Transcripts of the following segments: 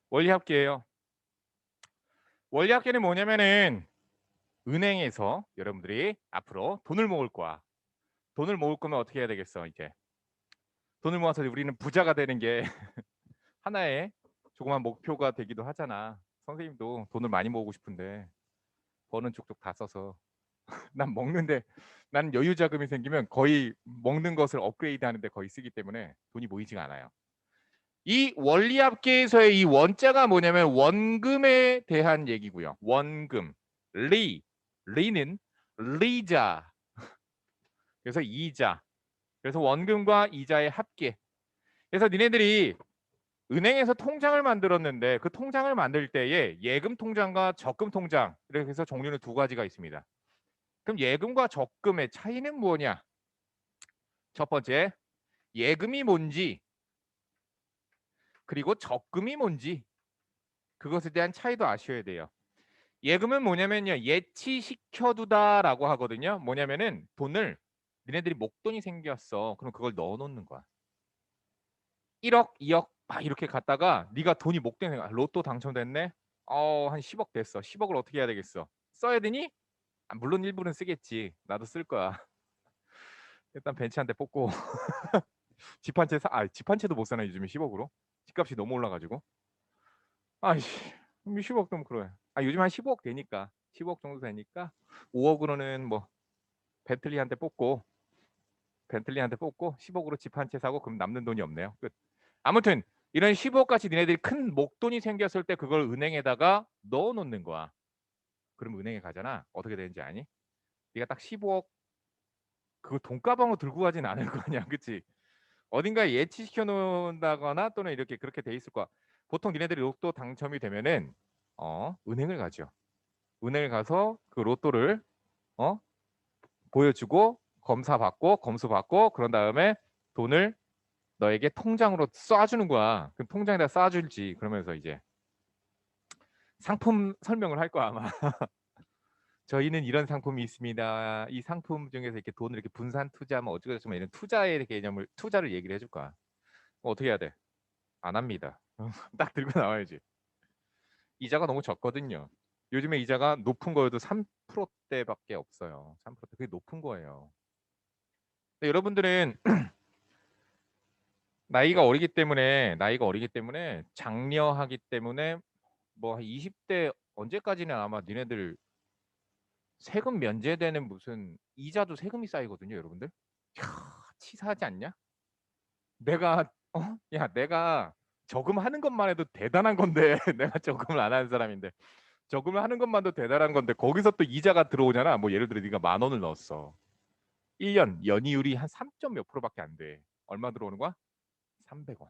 원리합계예요. 원리합계는 뭐냐면은 은행에서 여러분들이 앞으로 돈을 모을 거야. 돈을 모을 거면 어떻게 해야 되겠어? 이제 돈을 모아서 우리는 부자가 되는 게 하나의 조그만 목표가 되기도 하잖아. 선생님도 돈을 많이 모으고 싶은데 버는 쪽쪽 다 써서 난 먹는데 나는 여유 자금이 생기면 거의 먹는 것을 업그레이드 하는데 거의 쓰기 때문에 돈이 모이지가 않아요. 이 원리합계에서의 이 원자가 뭐냐면 원금에 대한 얘기고요. 원금, 리는 리자, 그래서 이자, 그래서 원금과 이자의 합계. 그래서 니네들이 은행에서 통장을 만들었는데 그 통장을 만들 때에 예금 통장과 적금 통장, 이렇게 해서 종류는 두 가지가 있습니다. 그럼 예금과 적금의 차이는 뭐냐? 첫 번째, 예금이 뭔지 그리고 적금이 뭔지 그것에 대한 차이도 아셔야 돼요. 예금은 뭐냐면요, 예치시켜두다라고 하거든요. 뭐냐면은 돈을 니네들이 목돈이 생겼어. 그럼 그걸 넣어놓는 거야. 1억, 2억 막 이렇게 갔다가 네가 돈이 목돈이 생겨. 로또 당첨됐네. 한 10억 됐어. 10억을 어떻게 해야 되겠어? 써야 되니? 물론 일부는 쓰겠지. 나도 쓸 거야. 일단 벤치 한 대 뽑고 집 한 채 집 한 채도 못 사나 요즘에 10억으로? 집값이 너무 올라가지고. 아이씨, 10억 좀 그래. 요즘 한 15억 되니까 15억 정도 되니까 5억으로는 뭐 벤틀리 한 대 뽑고 10억으로 집 한 채 사고 그럼 남는 돈이 없네요. 끝. 아무튼 이런 15억까지 니네들이 큰 목돈이 생겼을 때 그걸 은행에다가 넣어놓는 거야. 그럼 은행에 가잖아. 어떻게 되는지 아니? 네가 딱 15억 그거 돈가방으로 들고 가진 않을 거 아니야, 그치? 어딘가에 예치시켜 놓는다거나 또는 이렇게 그렇게 돼 있을 거야. 보통 니네들이 로또 당첨이 되면은 은행을 가죠. 은행을 가서 그 로또를 어 보여주고 검수 받고 그런 다음에 돈을 너에게 통장으로 쏴주는 거야. 그럼 통장에다 쏴줄지. 그러면서 이제 상품 설명을 할 거야 아마. 저희는 이런 상품이 있습니다. 이 상품 중에서 이렇게 돈을 이렇게 분산 투자하면 어쩌고저쩌고 이런 투자의 개념을 투자를 얘기를 해줄 거야. 어떻게 해야 돼? 안 합니다. 딱 들고 나와야지. 이자가 너무 적거든요. 요즘에 이자가 높은 거여도 3%대밖에 없어요. 3%대 그게 높은 거예요. 근데 여러분들은 나이가 어리기 때문에 장려하기 때문에 뭐 20대 언제까지는 아마 니네들 세금 면제되는 무슨 이자도 세금이 쌓이거든요, 여러분들. 치사하지 않냐? 내가 내가 저금하는 것만 해도 대단한 건데 내가 저금을 안 하는 사람인데 저금을 하는 것만도 대단한 건데 거기서 또 이자가 들어오잖아. 뭐 예를 들어 네가 10,000원을 넣었어. 1년 연이율이 한 3점 몇 프로밖에 안 돼. 얼마 들어오는 거야? 300원.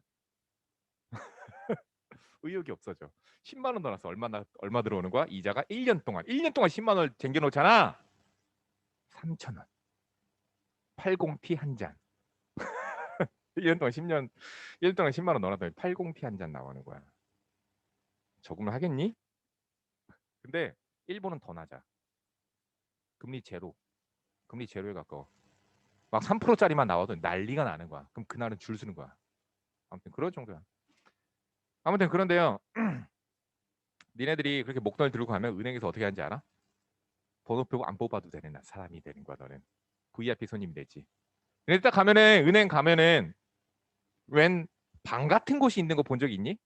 의욕이 없어져. 10만 원 넣어놨어. 얼마 들어오는 거야? 이자가 1년 동안 10만 원을 쟁겨 놓잖아. 3,000원. 80티 한 잔. 1년 동안 1년 동안 10만 원 넣어놨더니 80티 한 잔 나오는 거야. 저금을 하겠니? 근데 일본은 더 낮아. 금리 제로. 금리 제로에 가까워. 막 3%짜리만 나와도 난리가 나는 거야. 그럼 그날은 줄 서는 거야. 아무튼 그럴 정도야. 아무튼 그런데요. 니네들이 그렇게 목돈을 들고 가면 은행에서 어떻게 하는지 알아? 번호표 안 뽑아도 되는 사람이 되는 거야. 너는 VIP 손님이 되지. 근데 딱 가면은 은행 가면은 웬 방 같은 곳이 있는 거 본 적 있니?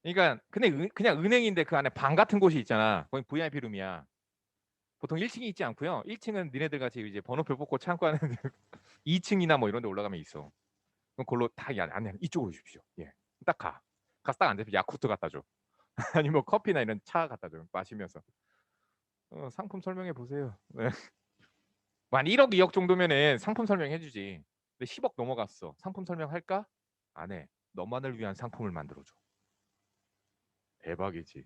그러니까 근데 그냥 은행인데 그 안에 방 같은 곳이 있잖아. 거기 VIP 룸이야. 보통 1층이 있지 않고요. 1층은 니네들 같이 이제 번호표 뽑고 창고 안에 2층이나 뭐 이런 데 올라가면 있어. 그럼 그걸로 다 아니 이쪽으로 오십시오. 예. 딱 가. 가서 딱 앉아서 야쿠르트 갖다 줘. 아니면 뭐 커피나 이런 차 갖다 줘. 마시면서. 상품 설명해 보세요. 네. 만 1억, 2억 정도면은 상품 설명해 주지. 근데 10억 넘어갔어. 상품 설명할까? 안 해. 너만을 위한 상품을 만들어 줘. 대박이지.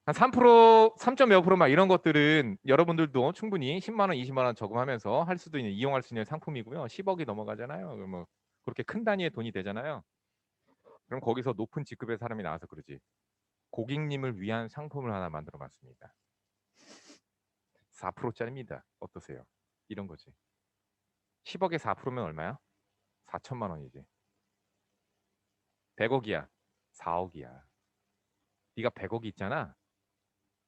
한 3%, 3점 몇 프로 막 이런 것들은 여러분들도 충분히 10만 원, 20만 원 저금하면서 할 수도 있는 이용할 수 있는 상품이고요. 10억이 넘어가잖아요. 뭐 그렇게 큰 단위의 돈이 되잖아요. 그럼 거기서 높은 직급의 사람이 나와서 그러지. 고객님을 위한 상품을 하나 만들어 봤습니다. 4%짜리입니다. 어떠세요? 이런 거지. 10억에 4%면 얼마야? 4천만 원이지. 100억이야. 4억이야. 네가 100억이 있잖아.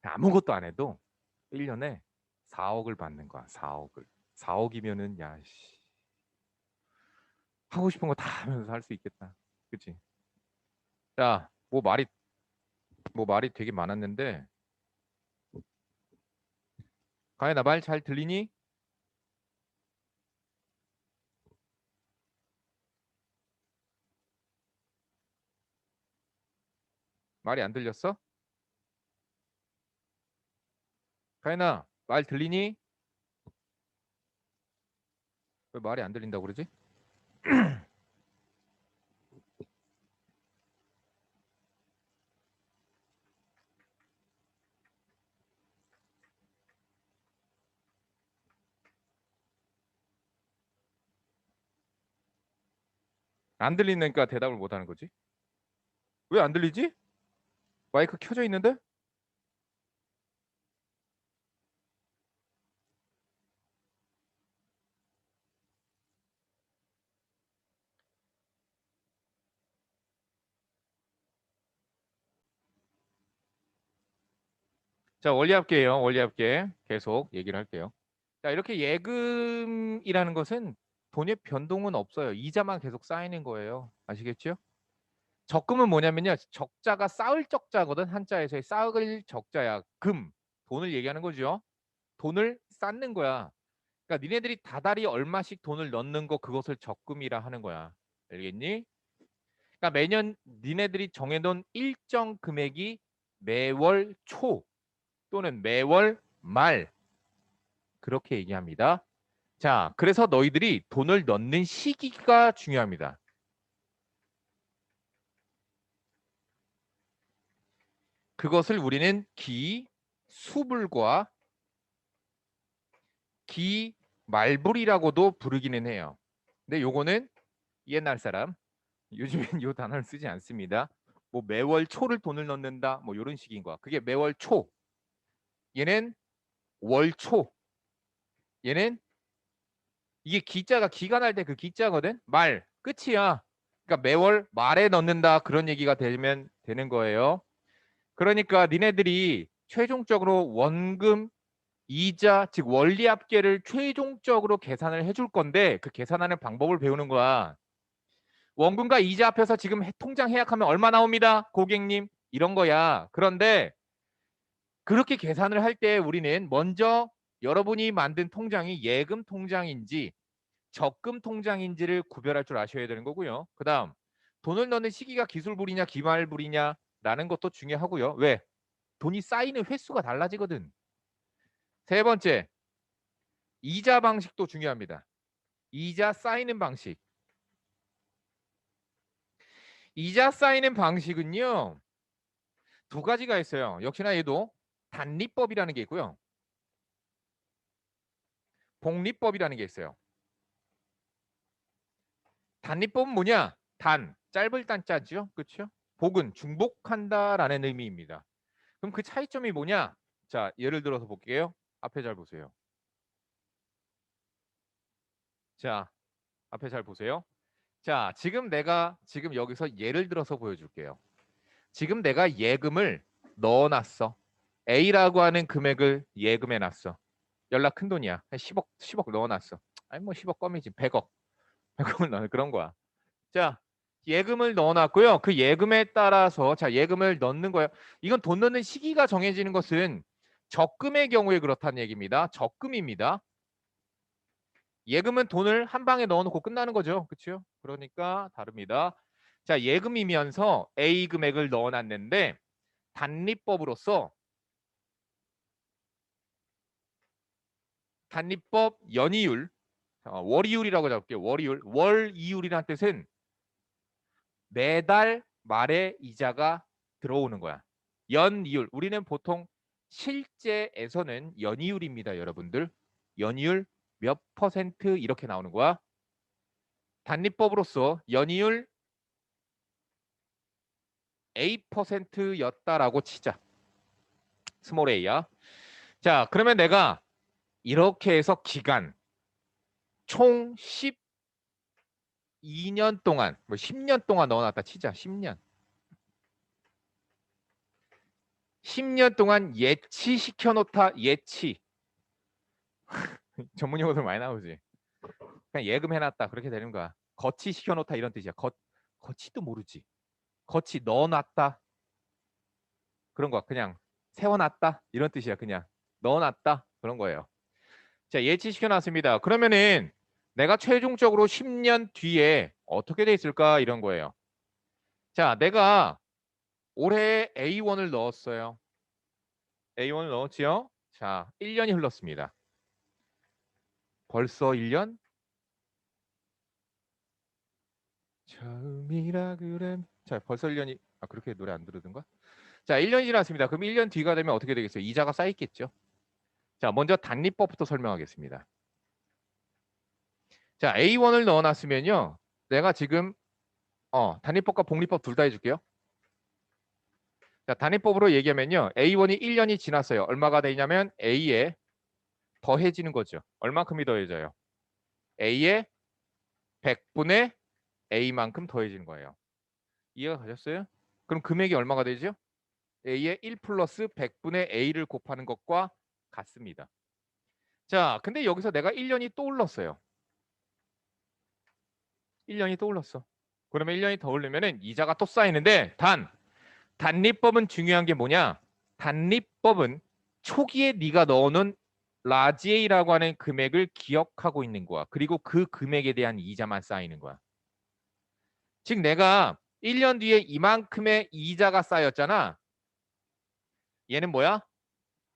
아무것도 안 해도 1년에 4억을 받는 거야. 4억을. 4억이면은 야 씨. 하고 싶은 거 다 하면서 살 수 있겠다. 그치? 자, 뭐 말이 되게 많았는데 가연아 말 잘 들리니? 말이 안 들렸어? 가연아 말 들리니? 왜 말이 안 들린다고 그러지? 안 들리니까 대답을 못 하는 거지? 왜 안 들리지? 마이크 켜져 있는데? 자, 원리합계예요. 원리합계. 계속 얘기를 할게요. 자, 이렇게 예금이라는 것은 돈의 변동은 없어요. 이자만 계속 쌓이는 거예요. 아시겠죠? 적금은 뭐냐면요. 적자가 쌓을 적자거든. 한자에서의 쌓을 적자야. 돈을 얘기하는 거죠. 돈을 쌓는 거야. 그러니까 니네들이 다달이 얼마씩 돈을 넣는 거 그것을 적금이라 하는 거야. 알겠니? 그러니까 매년 니네들이 정해놓은 일정 금액이 매월 초 또는 매월 말 그렇게 얘기합니다. 자, 그래서 너희들이 돈을 넣는 시기가 중요합니다. 그것을 우리는 기수불과 기말불이라고도 부르기는 해요. 근데 요거는 옛날 사람, 요즘엔 요 단어를 쓰지 않습니다. 뭐 매월 초를 돈을 넣는다, 뭐 이런 식인 거야. 그게 매월 초. 얘는 월초. 얘는 이게 기자가 기가 날 때 그 기자거든. 말 끝이야. 그러니까 매월 말에 넣는다 그런 얘기가 되면 되는 거예요. 그러니까 니네들이 최종적으로 원금 이자 즉 원리합계를 최종적으로 계산을 해줄 건데 그 계산하는 방법을 배우는 거야. 원금과 이자 합해서 지금 통장 해약하면 얼마 나옵니다, 고객님? 이런 거야. 그런데 그렇게 계산을 할 때 우리는 먼저 여러분이 만든 통장이 예금 통장인지 적금 통장인지를 구별할 줄 아셔야 되는 거고요. 그 다음 돈을 넣는 시기가 기술불이냐 기말불이냐라는 것도 중요하고요. 왜? 돈이 쌓이는 횟수가 달라지거든. 세 번째, 이자 방식도 중요합니다. 이자 쌓이는 방식. 이자 쌓이는 방식은요. 두 가지가 있어요. 역시나 얘도 단리법이라는 게 있고요. 복리법이라는 게 있어요. 단리법은 뭐냐? 짧을 단자죠. 그렇죠? 복은 중복한다라는 의미입니다. 그럼 그 차이점이 뭐냐? 자, 예를 들어서 볼게요. 앞에 잘 보세요. 자, 앞에 잘 보세요. 자, 지금 여기서 예를 들어서 보여줄게요. 지금 내가 예금을 넣어놨어. A라고 하는 금액을 예금해놨어. 연락 큰 돈이야. 한 10억 넣어놨어. 아니 뭐 10억 껌이지. 100억. 100억을 넣어 그런 거야. 자, 예금을 넣어놨고요. 그 예금에 따라서 자 예금을 넣는 거예요. 이건 돈 넣는 시기가 정해지는 것은 적금의 경우에 그렇다는 얘기입니다. 적금입니다. 예금은 돈을 한 방에 넣어놓고 끝나는 거죠. 그렇죠? 그러니까 다릅니다. 자, 예금이면서 A 금액을 넣어놨는데 단리법으로서 단리법 연이율, 월이율이라고 잡을게요. 월이율이라는 뜻은 매달 말에 이자가 들어오는 거야. 연이율. 우리는 보통 실제에서는 연이율입니다, 여러분들. 연이율 몇 퍼센트 이렇게 나오는 거야. 단리법으로서 연이율 A%였다라고 치자. 스몰 a야. 자, 그러면 내가 이렇게 해서 기간 총 12년 동안, 뭐 10년 동안 넣어놨다 치자. 10년. 10년 동안 예치시켜 놓다. 예치. 전문 용어들 많이 나오지. 그냥 예금해놨다. 그렇게 되는 거야. 거치시켜 놓다 이런 뜻이야. 거치도 모르지. 거치 넣어놨다. 그런 거야. 그냥 세워놨다. 이런 뜻이야. 그냥 넣어놨다. 그런 거예요. 자, 예치시켜놨습니다. 그러면은 내가 최종적으로 10년 뒤에 어떻게 돼 있을까? 이런 거예요. 자, 내가 올해 A1을 넣었어요. A1을 넣었지요? 자, 1년이 흘렀습니다. 벌써 1년? 처음이라 그래. 자, 벌써 1년이 그렇게 노래 안 들으던가? 자, 1년이 지났습니다. 그럼 1년 뒤가 되면 어떻게 되겠어요? 이자가 쌓이겠죠. 자, 먼저 단리법부터 설명하겠습니다. 자, A1을 넣어놨으면요. 내가 지금 단리법과 복리법 둘 다 해줄게요. 자, 단위법으로 얘기하면요. A1이 1년이 지났어요. 얼마가 되냐면 A에 더해지는 거죠. 얼마큼이 더해져요? A에 100분의 A만큼 더해지는 거예요. 이해가 가셨어요? 그럼 금액이 얼마가 되죠? A에 1 플러스 100분의 A를 곱하는 것과 같습니다. 자, 근데 여기서 내가 1년이 또 흘렀어요. 1년이 또 흘렀어. 그러면 1년이 더 흘리면 이자가 또 쌓이는데 단리법은 중요한 게 뭐냐? 단리법은 초기에 네가 넣어놓은 라지 A라고 하는 금액을 기억하고 있는 거야. 그리고 그 금액에 대한 이자만 쌓이는 거야. 즉 내가 1년 뒤에 이만큼의 이자가 쌓였잖아. 얘는 뭐야?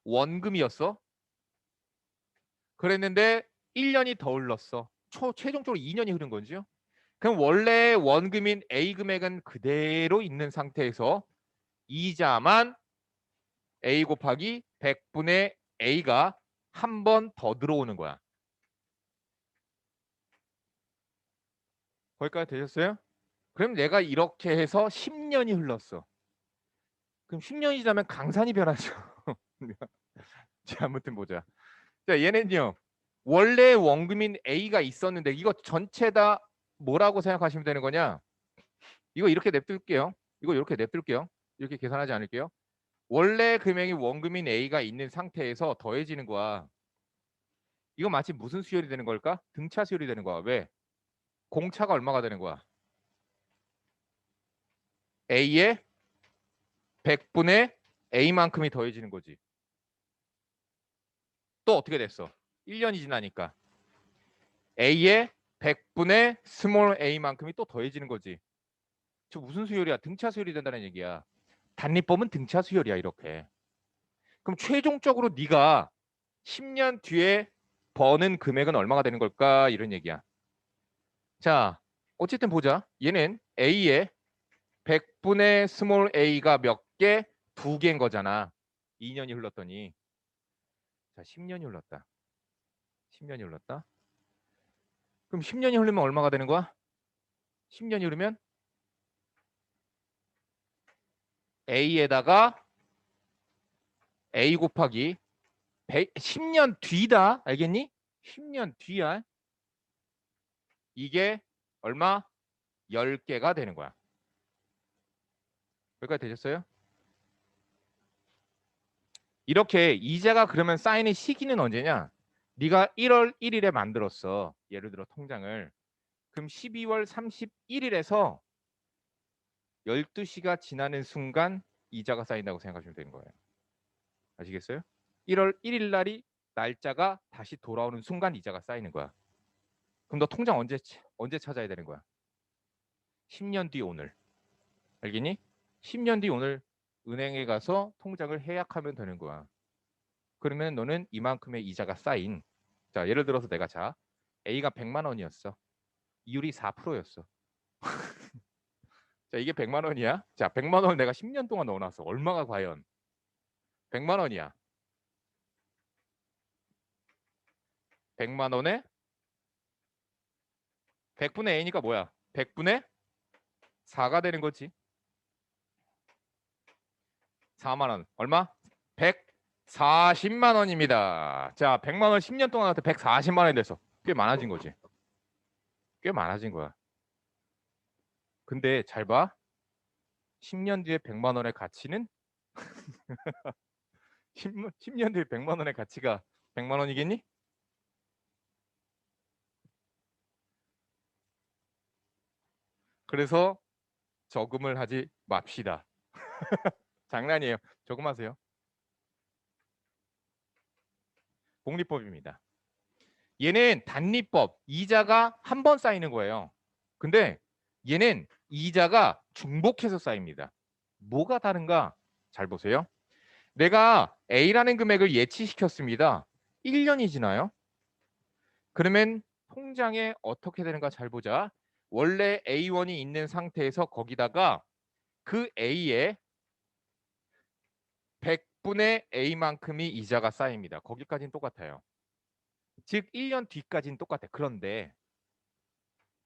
원금이었어. 그랬는데 1년이 더 흘렀어. 최종적으로 2년이 흐른 거죠. 그럼 원래 원금인 A 금액은 그대로 있는 상태에서 이자만 A 곱하기 100분의 A가 한 번 더 들어오는 거야. 거기까지 되셨어요? 그럼 내가 이렇게 해서 10년이 흘렀어. 그럼 10년이 지나면 강산이 변하죠. 자, 아무튼 보자. 자, 얘는요. 원래 원금인 A가 있었는데 이거 전체 다 뭐라고 생각하시면 되는 거냐? 이거 이렇게 냅둘게요. 이거 이렇게 냅둘게요. 이렇게 계산하지 않을게요. 원래 금액이 원금인 A가 있는 상태에서 더해지는 거야. 이거 마치 무슨 수열이 되는 걸까? 등차 수열이 되는 거야. 왜? 공차가 얼마가 되는 거야? A의 100분의 A만큼이 더해지는 거지. 또 어떻게 됐어? 1년이 지나니까 A의 100분의 스몰 A만큼이 또 더해지는 거지. 저 무슨 수열이야? 등차 수열이 된다는 얘기야. 단리법은 등차 수열이야 이렇게. 그럼 최종적으로 네가 10년 뒤에 버는 금액은 얼마가 되는 걸까? 이런 얘기야. 자, 어쨌든 보자. 얘는 A의 100분의 스몰 A가 몇 개? 2개인 거잖아. 2년이 흘렀더니. 자, 10년이 흘렀다. 10년이 흘렀다. 그럼 10년이 흐르면 얼마가 되는 거야? 10년이 흐르면 A에다가 A 곱하기 10년 뒤다. 알겠니? 10년 뒤야. 이게 얼마? 10개가 되는 거야. 여기까지 되셨어요? 이렇게 이자가 그러면 쌓이는 시기는 언제냐? 네가 1월 1일에 만들었어. 예를 들어 통장을. 그럼 12월 31일에서 12시가 지나는 순간 이자가 쌓인다고 생각하시면 되는 거예요. 아시겠어요? 1월 1일 날이 날짜가 다시 돌아오는 순간 이자가 쌓이는 거야. 그럼 너 통장 언제 찾아야 되는 거야? 10년 뒤 오늘. 알겠니? 10년 뒤 오늘 은행에 가서 통장을 해약하면 되는 거야. 그러면 너는 이만큼의 이자가 쌓인. 자, 예를 들어서 내가 A가 100만 원이었어. 이율이 4%였어. 자, 이게 100만 원이야. 자, 100만 원을 내가 10년 동안 넣어놨어. 얼마가 과연? 100만 원이야. 100만 원에 100분의 A니까 뭐야? 100분의 4가 되는 거지. 4만 원. 얼마? 140만 원입니다. 자, 100만 원 10년 동안 한테 140만 원이 돼서 꽤 많아진 거지. 꽤 많아진 거야. 근데 잘 봐. 10년 뒤에 100만 원의 가치는 10년 뒤에 100만 원의 가치가 100만 원이겠니? 그래서 저금을 하지 맙시다. 장난이에요. 저금하세요. 복리법입니다. 얘는 단리법, 이자가 한 번 쌓이는 거예요. 근데 얘는 이자가 중복해서 쌓입니다. 뭐가 다른가? 잘 보세요. 내가 A라는 금액을 예치시켰습니다. 1년이 지나요. 그러면 통장에 어떻게 되는가 잘 보자. 원래 A1이 있는 상태에서 거기다가 그 A에 100분의 A만큼이 이자가 쌓입니다. 거기까지는 똑같아요. 즉 1년 뒤까지는 똑같아. 그런데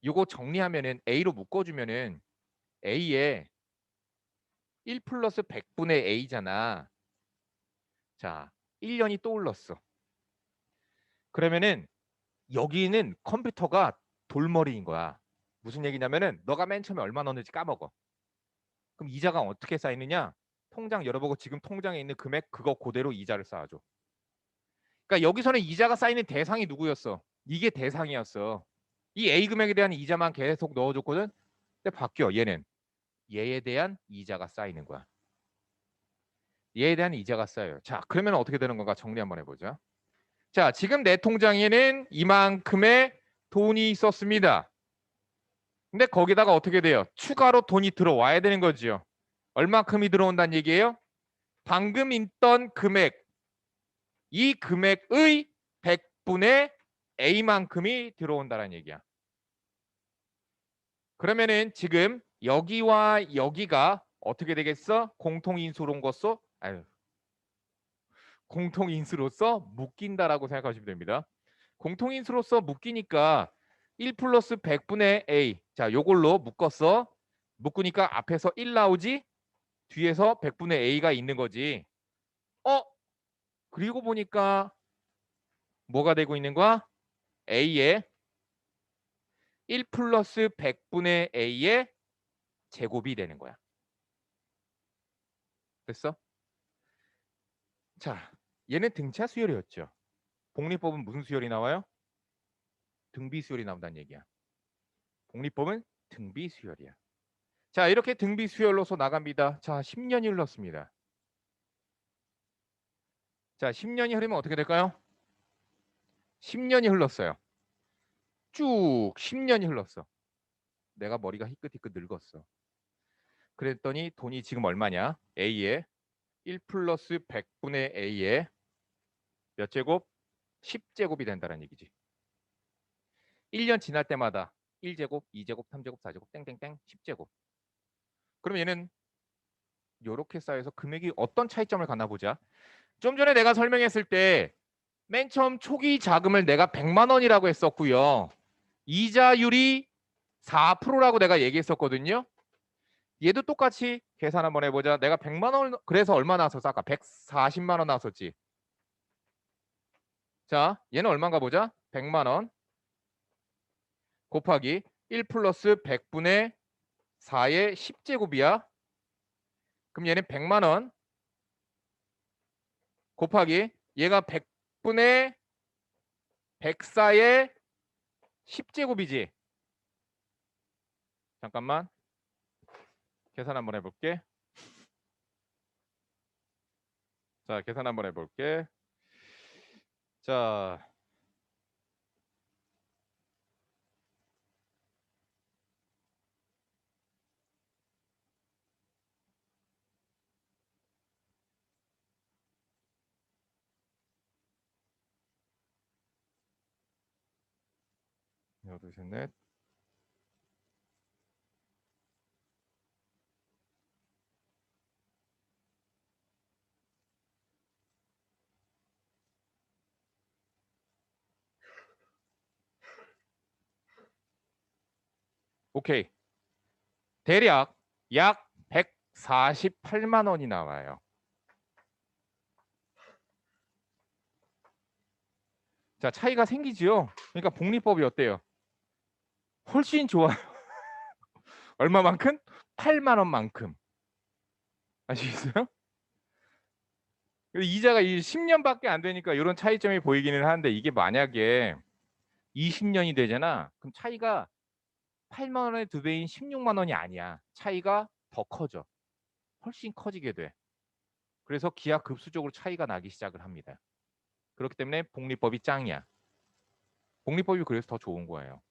이거 정리하면은 A로 묶어주면은 A에 1 플러스 100분의 A잖아. 자, 1년이 떠올랐어. 그러면은 여기는 컴퓨터가 돌머리인 거야. 무슨 얘기냐면은 너가 맨 처음에 얼마 넣었는지 까먹어. 그럼 이자가 어떻게 쌓이느냐? 통장 열어보고 지금 통장에 있는 금액 그거 그대로 이자를 쌓아줘. 그러니까 여기서는 이자가 쌓이는 대상이 누구였어? 이게 대상이었어. 이 A 금액에 대한 이자만 계속 넣어줬거든. 근데 바뀌어. 얘는 얘에 대한 이자가 쌓이는 거야. 얘에 대한 이자가 쌓여요. 자, 그러면 어떻게 되는 건가 정리 한번 해보자. 자, 지금 내 통장에는 이만큼의 돈이 있었습니다. 근데 거기다가 어떻게 돼요? 추가로 돈이 들어와야 되는 거지요. 얼마큼이 들어온다는 얘기예요? 방금 있던 금액, 이 금액의 100분의 A만큼이 들어온다는 얘기야. 그러면은 지금 여기와 여기가 어떻게 되겠어? 공통인수로서 공통인수로서 묶인다라고 생각하시면 됩니다. 공통인수로서 묶이니까 1 플러스 100분의 A. 자, 요걸로 묶었어. 묶으니까 앞에서 1 나오지? 뒤에서 100분의 A가 있는 거지. 그리고 보니까 뭐가 되고 있는 거야? A에 1 플러스 100분의 A의 제곱이 되는 거야. 됐어? 자, 얘는 등차 수열이었죠. 복리법은 무슨 수열이 나와요? 등비 수열이 나온다는 얘기야. 복리법은 등비 수열이야. 자, 이렇게 등비 수열로서 나갑니다. 자, 10년이 흘렀습니다. 자, 10년이 흐르면 어떻게 될까요? 10년이 흘렀어요. 쭉 10년이 흘렀어. 내가 머리가 희끗희끗 늙었어. 그랬더니 돈이 지금 얼마냐? A에 1 플러스 100분의 A에 몇 제곱? 10제곱이 된다는 얘기지. 1년 지날 때마다 1제곱, 2제곱, 3제곱, 4제곱, 땡땡땡 10제곱. 그럼 얘는 이렇게 쌓여서 금액이 어떤 차이점을 갖나 보자. 좀 전에 내가 설명했을 때 맨 처음 초기 자금을 내가 100만 원이라고 했었고요. 이자율이 4%라고 내가 얘기했었거든요. 얘도 똑같이 계산 한번 해보자. 내가 100만 원 그래서 얼마 나왔었어? 아까 140만 원 나왔었지. 자, 얘는 얼마인가 보자. 100만 원 곱하기 1 플러스 100분의 4의 10제곱이야. 그럼 얘는 100만 원 곱하기 얘가 100분의 104의 10제곱이지. 잠깐만. 계산 한번 해볼게. 자, 계산 한번 해볼게. 자, 하나, 둘, 셋, 넷. 오케이. 대략 약 148만 원이 나와요. 자, 차이가 생기지요. 그러니까 복리법이 어때요? 훨씬 좋아요. 얼마만큼? 8만 원만큼. 아시겠어요? 이자가 10년밖에 안 되니까 이런 차이점이 보이기는 하는데 이게 만약에 20년이 되잖아. 그럼 차이가 8만 원의 2배인 16만 원이 아니야. 차이가 더 커져. 훨씬 커지게 돼. 그래서 기하급수적으로 차이가 나기 시작을 합니다. 그렇기 때문에 복리법이 짱이야. 복리법이 그래서 더 좋은 거예요.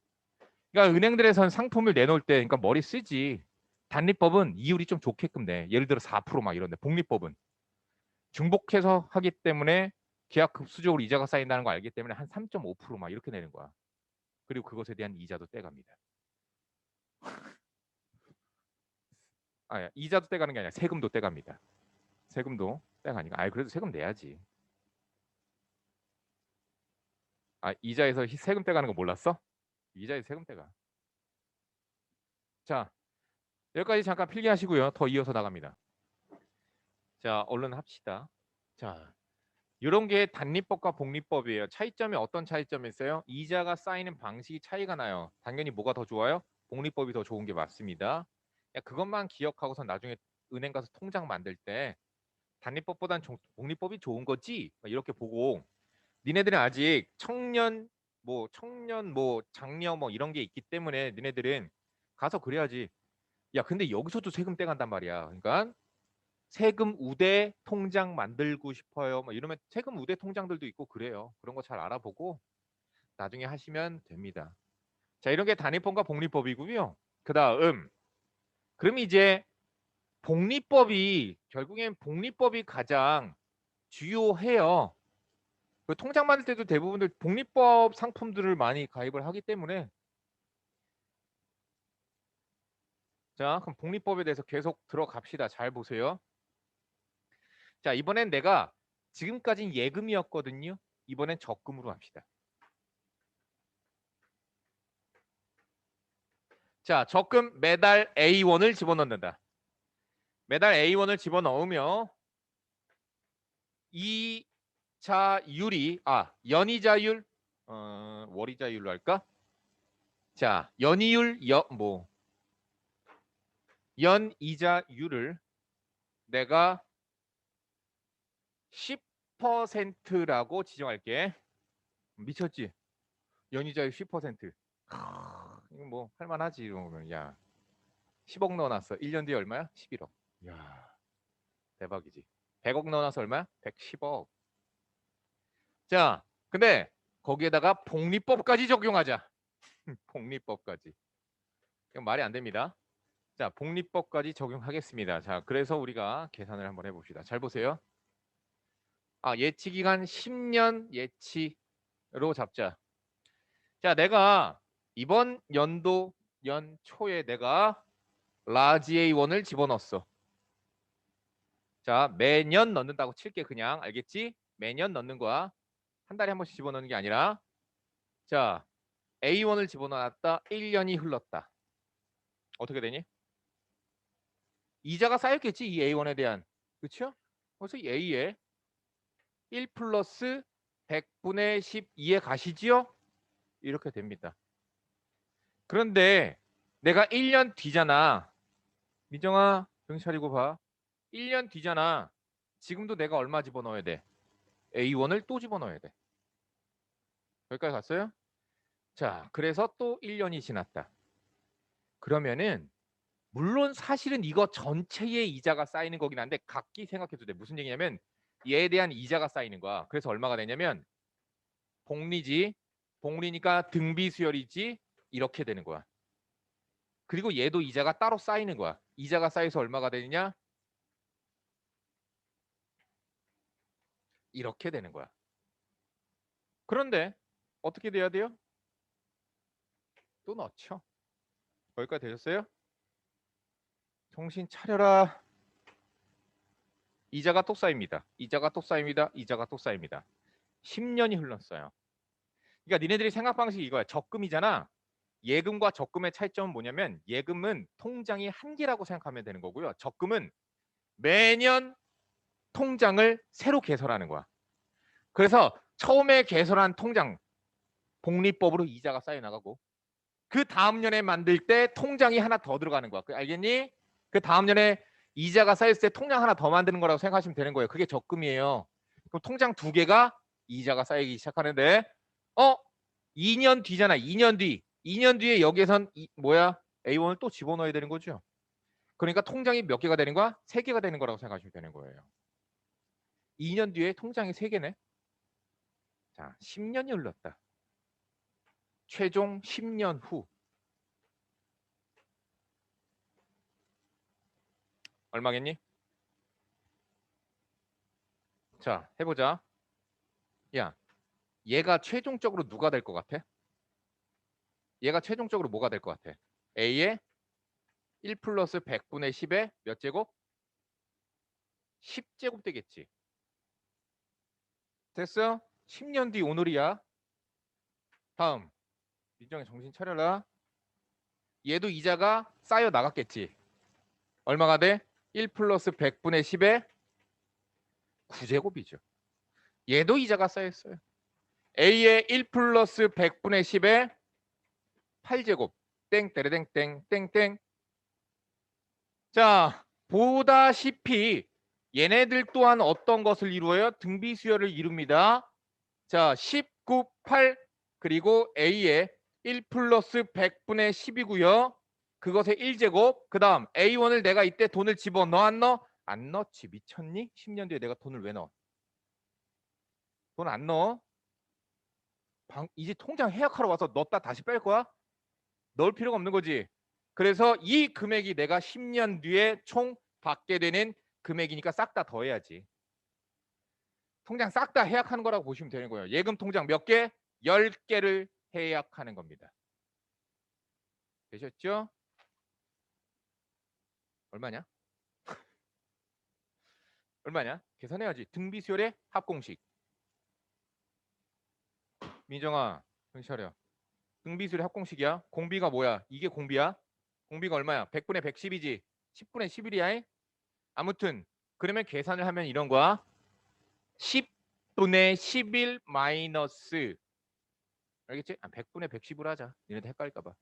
그러니까 은행들에서는 상품을 내놓을 때 그러니까 머리 쓰지. 단리법은 이율이 좀 좋게끔 내. 예를 들어 4% 막 이런데 복리법은 중복해서 하기 때문에 기하급수적으로 이자가 쌓인다는 거 알기 때문에 한 3.5% 막 이렇게 내는 거야. 그리고 그것에 대한 이자도 떼갑니다. 이자도 떼가는 게 아니라 세금도 떼갑니다. 세금도 떼가니까. 그래도 세금 내야지. 이자에서 세금 떼가는 거 몰랐어? 이자에서 세금 떼가. 자, 여기까지 잠깐 필기하시고요. 더 이어서 나갑니다. 자, 얼른 합시다. 자, 이런 게 단리법과 복리법이에요. 차이점이 어떤 차이점이 있어요? 이자가 쌓이는 방식이 차이가 나요. 당연히 뭐가 더 좋아요? 복리법이 더 좋은 게 맞습니다. 그것만 기억하고서 나중에 은행 가서 통장 만들 때 단리법보단 복리법이 좋은 거지? 이렇게 보고 니네들은 아직 청년 장려 이런 게 있기 때문에 니네들은 가서 그래야지. 근데 여기서도 세금 떼간단 말이야. 그러니까 세금 우대 통장 만들고 싶어요. 이러면 세금 우대 통장들도 있고 그래요. 그런 거 잘 알아보고 나중에 하시면 됩니다. 자, 이런 게 단위법과 복리법이고요. 그다음 그럼 이제 결국엔 복리법이 가장 주요해요. 그 통장 만들 때도 대부분들 복리법 상품들을 많이 가입을 하기 때문에 자, 그럼 복리법에 대해서 계속 들어갑시다. 잘 보세요. 자, 이번엔 내가 지금까지는 예금이었거든요. 이번엔 적금으로 합시다. 자, 적금 매달 A1을 집어넣는다. 매달 A1을 집어넣으며 이자율이 연이자율 월이자율로 할까? 자, 연이자율을 내가 10%라고 지정할게. 미쳤지? 연이자율 10%. 이거 뭐 할만하지 이러면. 10억 넣어놨어. 1년 뒤에 얼마야? 11억. 대박이지. 100억 넣어놔서 얼마야? 110억. 자, 근데 거기에다가 복리법까지 적용하자. 복리법까지. 이건 말이 안 됩니다. 자, 복리법까지 적용하겠습니다. 자, 그래서 우리가 계산을 한번 해봅시다. 잘 보세요. 예치 기간 10년 예치로 잡자. 자, 내가 이번 연도 연초에 내가 라지 A1을 집어넣었어. 자, 매년 넣는다고 칠게. 그냥 알겠지? 매년 넣는 거야. 한 달에 한 번씩 집어넣는 게 아니라. 자, A1을 집어넣었다. 1년이 흘렀다. 어떻게 되니? 이자가 쌓였겠지. 이 A1에 대한. 그렇죠? 그래서 이 A에 1 플러스 100분의 12에 가시지요? 이렇게 됩니다. 그런데 내가 1년 뒤잖아. 민정아, 정신 차리고 봐. 1년 뒤잖아. 지금도 내가 얼마 집어넣어야 돼? A1을 또 집어넣어야 돼. 여기까지 갔어요? 자, 그래서 또 1년이 지났다. 그러면은 물론 사실은 이거 전체의 이자가 쌓이는 거긴 한데 각기 생각해도 돼. 무슨 얘기냐면 얘에 대한 이자가 쌓이는 거야. 그래서 얼마가 되냐면 복리지. 복리니까 등비 수열이지. 이렇게 되는 거야. 그리고 얘도 이자가 따로 쌓이는 거야. 이자가 쌓여서 얼마가 되느냐? 이렇게 되는 거야. 그런데 어떻게 돼야 돼요? 또 넣죠. 거기까지 되셨어요? 정신 차려라. 이자가 또 쌓입니다. 이자가 또 쌓입니다. 이자가 또 쌓입니다. 10년이 흘렀어요. 그러니까 니네들이 생각 방식이 이거야. 적금이잖아. 예금과 적금의 차이점은 뭐냐면 예금은 통장이 한 개라고 생각하면 되는 거고요. 적금은 매년 통장을 새로 개설하는 거야. 그래서 처음에 개설한 통장 복리법으로 이자가 쌓여 나가고 그 다음 년에 만들 때 통장이 하나 더 들어가는 거야. 알겠니? 그 다음 년에 이자가 쌓였을 때 통장 하나 더 만드는 거라고 생각하시면 되는 거예요. 그게 적금이에요. 그럼 통장 두 개가 이자가 쌓이기 시작하는데 2년 뒤잖아. 2년 뒤. 2년 뒤에 여기에선 뭐야? A1을 또 집어넣어야 되는 거죠. 그러니까 통장이 몇 개가 되는 거야? 3개가 되는 거라고 생각하시면 되는 거예요. 2년 뒤에 통장이 3개네. 자, 10년이 흘렀다. 최종 10년 후. 얼마겠니? 자, 해보자. 야, 얘가 최종적으로 누가 될 것 같아? 얘가 최종적으로 뭐가 될 것 같아? A의 1 플러스 100분의 10의 몇 제곱? 10제곱 되겠지. 됐어? 10년 뒤 오늘이야. 다음. 민정이 정신 차려라. 얘도 이자가 쌓여 나갔겠지. 얼마가 돼? 1 플러스 100분의 10의 9제곱이죠. 얘도 이자가 쌓였어요. A의 1 플러스 100분의 10의 8제곱. 땡때레땡땡 땡땡. 자, 보다시피 얘네들 또한 어떤 것을 이루어요? 등비수열을 이룹니다. 자, 19, 8 그리고 A의 1 플러스 100분의 10이고요. 그것의 1제곱. 그 다음 A1을 내가 이때 돈을 집어넣어 안 넣어? 안 넣지. 미쳤니? 10년 뒤에 내가 돈을 왜 넣어? 돈 안 넣어? 이제 통장 해약하러 와서 넣었다 다시 뺄 거야? 넣을 필요가 없는 거지. 그래서 이 금액이 내가 10년 뒤에 총 받게 되는 금액이니까 싹 다 더해야지. 통장 싹 다 해약하는 거라고 보시면 되는 거예요. 예금 통장 몇 개? 10개를 해약하는 겁니다. 되셨죠? 얼마냐? 얼마냐? 계산해야지. 등비수열의 합공식. 민정아, 정신 차려. 등비수열의 합공식이야. 공비가 뭐야? 이게 공비야? 공비가 얼마야? 100분의 110이지. 10분의 11이야. 아무튼 그러면 계산을 하면 이런 거야. 10분의 11 마이너스 알겠지? 100분의 110으로 하자. 얘네들 헷갈릴까 봐.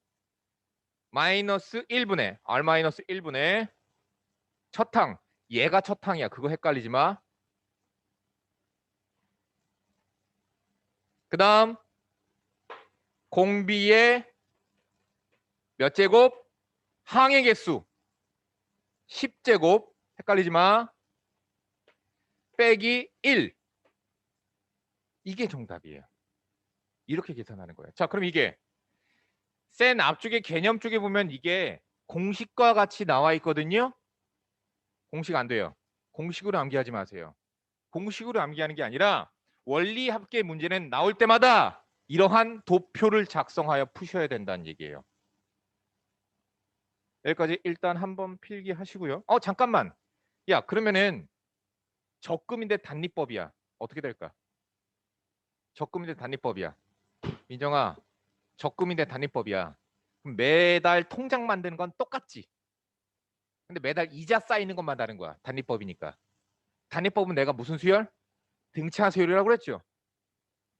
마이너스 1분의 R 마이너스 1분의 첫 항. 얘가 첫 항이야. 그거 헷갈리지 마. 그 다음 공비의 몇 제곱? 항의 개수 10제곱. 헷갈리지 마. 빼기 1. 이게 정답이에요. 이렇게 계산하는 거예요. 자, 그럼 이게 센 앞쪽에 개념 쪽에 보면 이게 공식과 같이 나와 있거든요. 공식 안 돼요. 공식으로 암기하지 마세요. 공식으로 암기하는 게 아니라 원리 합계 문제는 나올 때마다 이러한 도표를 작성하여 푸셔야 된다는 얘기예요. 여기까지 일단 한번 필기하시고요. 잠깐만. 야, 그러면은 적금인데 단리법이야. 어떻게 될까? 적금인데 단리법이야. 민정아, 적금인데 단리법이야. 그럼 매달 통장 만드는 건 똑같지. 근데 매달 이자 쌓이는 것만 다른 거야. 단리법이니까. 단리법은 내가 무슨 수열? 등차 수열이라고 그랬죠.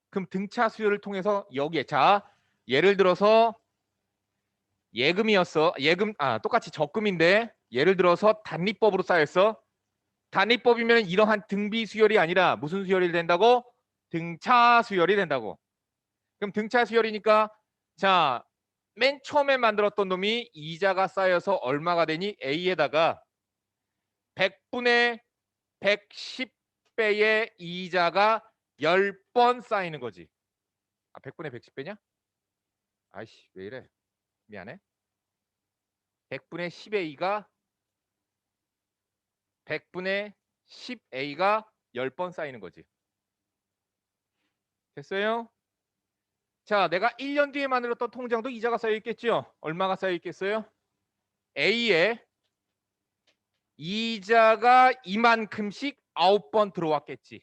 그럼 등차 수열을 통해서 여기에 자 예를 들어서 예금이었어. 똑같이 적금인데 예를 들어서 단리법으로 쌓였어. 단리법이면 이러한 등비 수열이 아니라 무슨 수열이 된다고? 등차 수열이 된다고. 그럼 등차 수열이니까 자 맨 처음에 만들었던 놈이 이자가 쌓여서 얼마가 되니? A에다가 100분의 110배의 이자가 10번 쌓이는 거지. 100분의 110배냐? 아이씨 왜 이래. 미안해. 100분의 10A가 100분의 10A가 10번 쌓이는 거지. 됐어요? 자, 내가 1년 뒤에 만들었던 통장도 이자가 쌓여 있겠죠? 얼마가 쌓여 있겠어요? A에 이자가 이만큼씩 9번 들어왔겠지.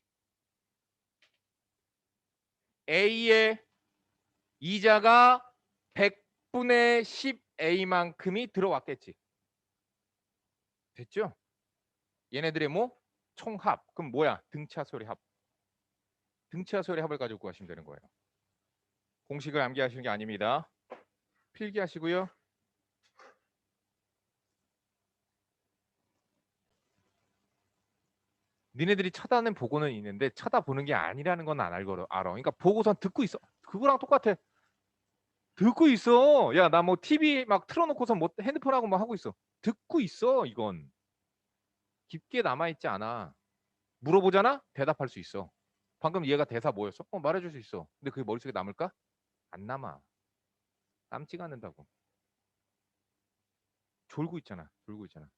A에 이자가 100분의 10A만큼이 들어왔겠지. 됐죠? 얘네들의 뭐? 총합. 그럼 뭐야? 등차수열의 합. 등차수열의 합을 가지고 구하시면 되는 거예요. 공식을 암기하시는 게 아닙니다. 필기하시고요. 니네들이 쳐다는 보고는 있는데 쳐다보는 게 아니라는 건 안 알아. 그러니까 보고선 듣고 있어. 그거랑 똑같아. 듣고 있어. 야, 나 뭐 TV 막 틀어놓고서 뭐 핸드폰하고 뭐 하고 있어. 듣고 있어. 이건 깊게 남아있지 않아. 물어보잖아? 대답할 수 있어. 방금 얘가 대사 뭐였어? 말해줄 수 있어. 근데 그게 머릿속에 남을까? 안 남아. 남지가 않는다고. 졸고 있잖아. 졸고 있잖아.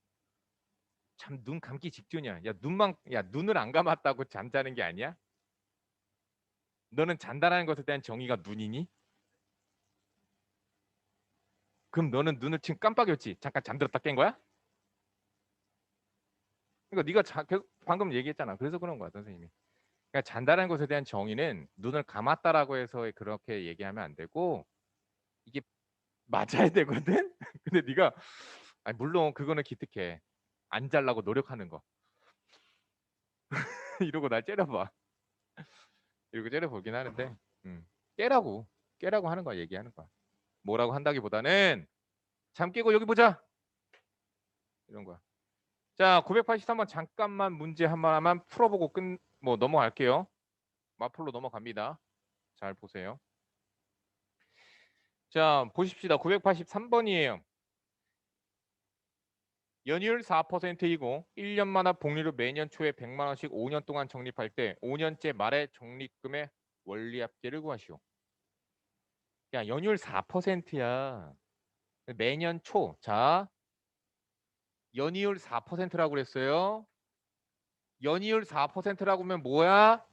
참 눈 감기 직전이야. 야 눈을 안 감았다고 잠자는 게 아니야? 너는 잔다라는 것에 대한 정의가 눈이니? 그럼 너는 눈을 지금 깜빡였지? 잠깐 잠들었다 깬 거야? 그러니까 네가 방금 얘기했잖아. 그래서 그런 거야, 선생님이. 그러니까 잔다라는 것에 대한 정의는 눈을 감았다라고 해서 그렇게 얘기하면 안 되고 이게 맞아야 되거든. 근데 네가 아니, 물론 그거는 기특해. 안 잘라고 노력하는 거. 이러고 날 째려봐. 이러고 째려보긴 하는데 깨라고 깨라고 하는 거야. 얘기하는 거야. 뭐라고 한다기보다는 잠 깨고 여기 보자. 이런 거야. 자, 983번 잠깐만 문제 하나만 풀어보고 뭐 넘어갈게요. 마플로 넘어갑니다. 잘 보세요. 자, 보십시다. 983번이에요. 연이율 4%이고 1년마다 복리로 매년 초에 100만 원씩 5년 동안 적립할 때 5년째 말에 적립금의 원리합계를 구하시오. 야, 연이율 4%야. 매년 초. 자, 연이율 4%라고 그랬어요. 연이율 4%라고 하면 뭐야?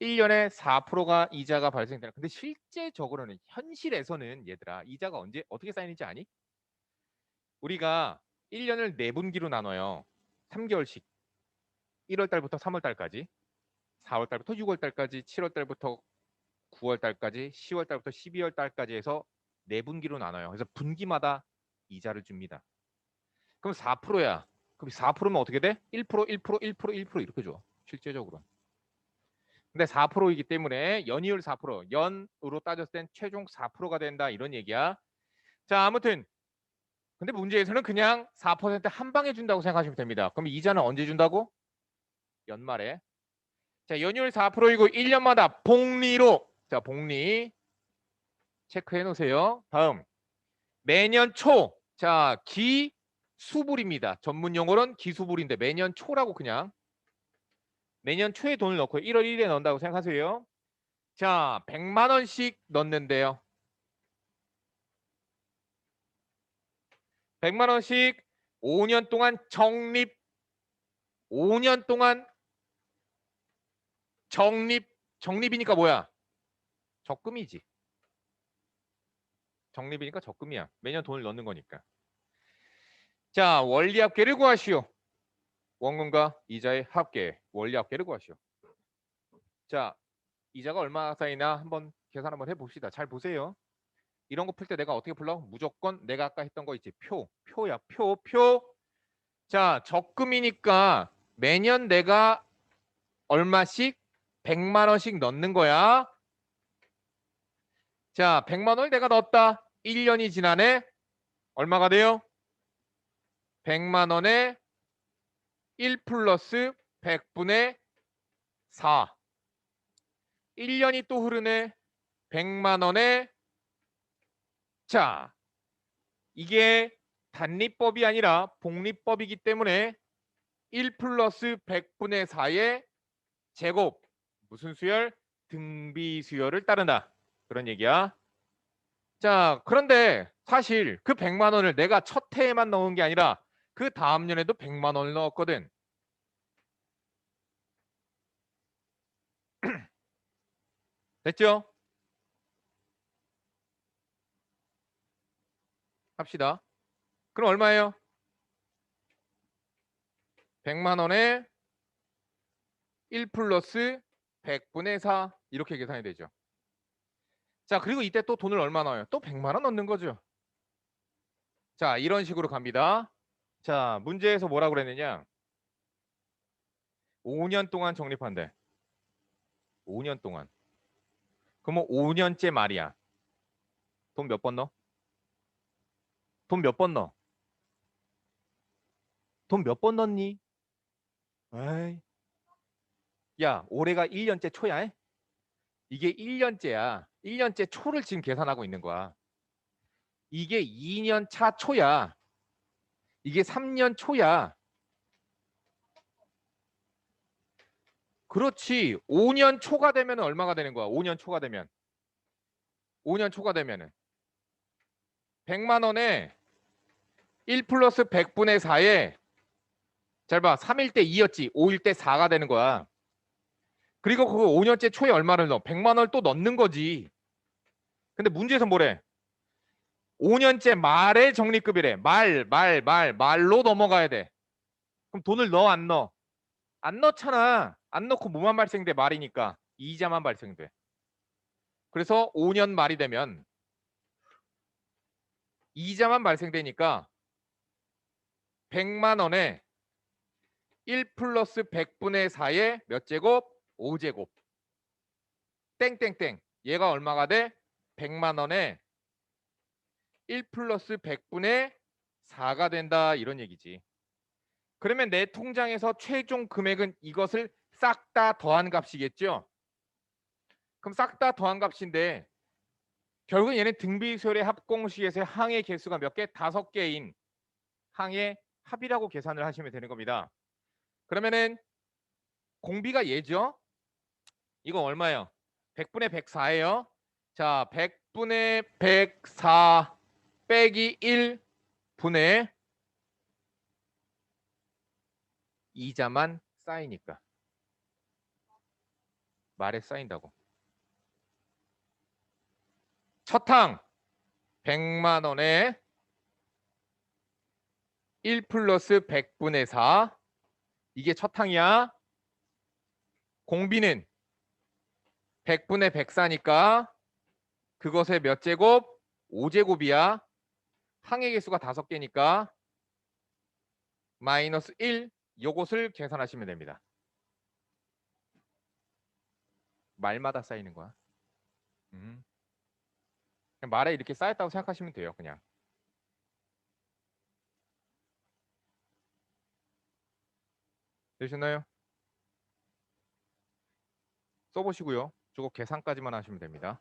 1년에 4%가 이자가 발생되는. 근데 실제적으로는 현실에서는 얘들아 이자가 언제 어떻게 쌓이는지 아니? 우리가 1년을 4분기로 나눠요. 3개월씩. 1월 달부터 3월 달까지, 4월 달부터 6월 달까지, 7월 달부터 9월 달까지, 10월 달부터 12월 달까지 해서 4분기로 나눠요. 그래서 분기마다 이자를 줍니다. 그럼 4%야. 그럼 4%면 어떻게 돼? 1%, 1%, 1%, 1% 이렇게 줘. 실제적으로. 근데 4%이기 때문에 연이율 4%, 연으로 따졌을 땐 최종 4%가 된다 이런 얘기야. 자, 아무튼 근데 문제에서는 그냥 4%한 방에 준다고 생각하시면 됩니다. 그럼 이자는 언제 준다고? 연말에. 자, 연이율 4%이고 1년마다 복리로. 자, 복리 체크해 놓으세요. 다음. 매년 초. 자, 기수불입니다. 전문 용어로는 기수불인데 매년 초라고 그냥 매년 초에 돈을 넣고 1월 1일에 넣는다고 생각하세요. 자, 100만 원씩 넣는데요. 100만 원씩 5년 동안 적립. 5년 동안 적립이니까 뭐야? 적금이지. 적립이니까 적금이야. 매년 돈을 넣는 거니까. 자, 원리 합계를 구하시오. 원금과 이자의 합계, 원리 합계를 구하시오. 자, 이자가 얼마 쌓이나 한번 계산 한번 해봅시다. 잘 보세요. 이런 거 풀 때 내가 어떻게 풀러? 무조건 내가 아까 했던 거 있지. 표야. 표. 자, 적금이니까 매년 내가 얼마씩 100만 원씩 넣는 거야. 자, 100만 원을 내가 넣었다. 1년이 지나네. 얼마가 돼요? 100만 원에 1 플러스 100분의 4. 1년이 또 흐르네. 100만 원에 자, 이게 단리법이 아니라 복리법이기 때문에 1 플러스 100분의 4의 제곱 무슨 수열? 등비 수열을 따른다. 그런 얘기야. 자, 그런데 사실 그 100만 원을 내가 첫 해에만 넣은 게 아니라 그 다음 년에도 100만 원을 넣었거든. 됐죠? 합시다. 그럼 얼마예요? 100만 원에 1 플러스 100분의 4 이렇게 계산이 되죠. 자, 그리고 이때 또 돈을 얼마 넣어요? 또 100만 원 넣는 거죠. 자, 이런 식으로 갑니다. 자, 문제에서 뭐라고 그랬느냐? 5년 동안 적립한대. 5년 동안. 그러면 5년째 말이야. 돈 몇 번 넣어? 돈 몇 번 넣어? 돈 몇 번 넣니? 에이. 야, 올해가 1년째 초야. 이게 1년째야. 1년째 초를 지금 계산하고 있는 거야. 이게 2년 차 초야. 이게 3년 초야. 그렇지. 5년 초가 되면 얼마가 되는 거야? 5년 초가 되면. 5년 초가 되면은 100만 원에 1 플러스 100분의 4에 잘 봐. 3일 때 2였지. 5일 때 4가 되는 거야. 그리고 그거 5년째 초에 얼마를 넣어? 100만 원을 또 넣는 거지. 근데 문제에서 뭐래? 5년째 말의 적립급이래. 말로 넘어가야 돼. 그럼 돈을 넣어 안 넣어? 안 넣잖아. 안 넣고 뭐만 발생돼? 말이니까. 이자만 발생돼. 그래서 5년 말이 되면 이자만 발생되니까 100만 원에 1 플러스 100분의 4의 몇 제곱? 5제곱. 땡땡땡. 얘가 얼마가 돼? 100만 원에 1 플러스 100분의 4가 된다. 이런 얘기지. 그러면 내 통장에서 최종 금액은 이것을 싹 다 더한 값이겠죠? 그럼 싹 다 더한 값인데 결국 얘는 등비수열의 합공식에서의 항의 개수가 몇 개? 5개인 항의 합이라고 계산을 하시면 되는 겁니다. 그러면은 공비가 얘죠? 이거 얼마예요? 100분의 104예요. 자, 100분의 104 빼기 1분의 이자만 쌓이니까. 말에 쌓인다고. 첫 항 100만 원에 1 플러스 100분의 4. 이게 첫 항이야. 공비는 100분의 104니까 그것의 몇 제곱? 5제곱이야. 항의 개수가 5개니까 마이너스 1. 요것을 계산하시면 됩니다. 말마다 쌓이는 거야. 그냥 말에 이렇게 쌓였다고 생각하시면 돼요. 그냥. 되셨나요? 써보시고요. 저거 계산까지만 하시면 됩니다.